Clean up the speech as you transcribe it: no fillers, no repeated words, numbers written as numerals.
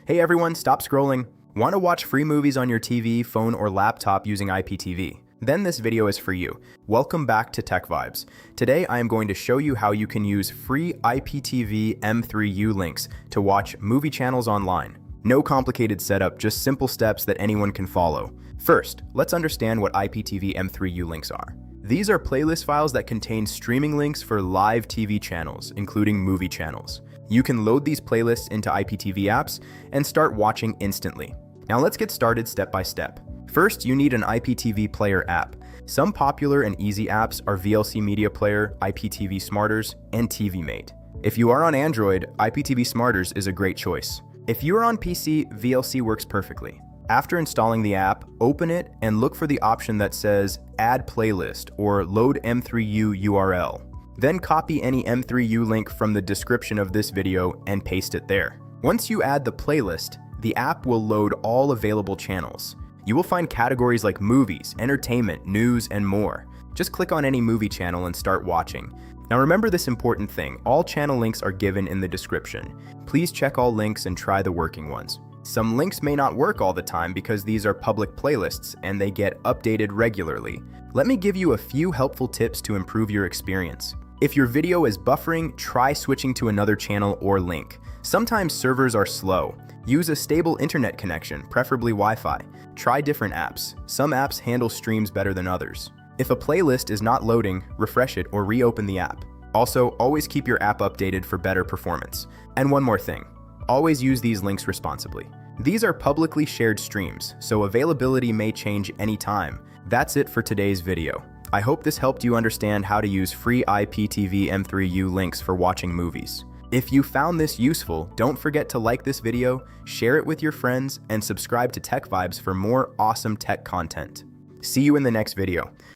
Hey everyone, stop scrolling. Want to watch free movies on your TV, phone, or laptop using IPTV? Then this video is for you. Welcome back to Tech Vibes. Today I am going to show you how you can use free IPTV M3U links to watch movie channels online. No complicated setup, just simple steps that anyone can follow. First, let's understand what IPTV M3U links are. These are playlist files that contain streaming links for live TV channels, including movie channels. You can load these playlists into IPTV apps and start watching instantly. Now let's get started step by step. First, you need an IPTV Player app. Some popular and easy apps are VLC Media Player, IPTV Smarters, and TV Mate. If you are on Android, IPTV Smarters is a great choice. If you are on PC, VLC works perfectly. After installing the app, open it and look for the option that says Add Playlist or Load M3U URL. Then copy any M3U link from the description of this video and paste it there. Once you add the playlist, the app will load all available channels. You will find categories like movies, entertainment, news, and more. Just click on any movie channel and start watching. Now remember this important thing, all channel links are given in the description. Please check all links and try the working ones. Some links may not work all the time because these are public playlists and they get updated regularly. Let me give you a few helpful tips to improve your experience. If your video is buffering, try switching to another channel or link. Sometimes servers are slow. Use a stable internet connection, preferably Wi-Fi. Try different apps. Some apps handle streams better than others. If a playlist is not loading, refresh it or reopen the app. Also, always keep your app updated for better performance. And one more thing, always use these links responsibly. These are publicly shared streams, so availability may change anytime. That's it for today's video. I hope this helped you understand how to use free IPTV M3U links for watching movies. If you found this useful, don't forget to like this video, share it with your friends, and subscribe to Tech Vibes for more awesome tech content. See you in the next video.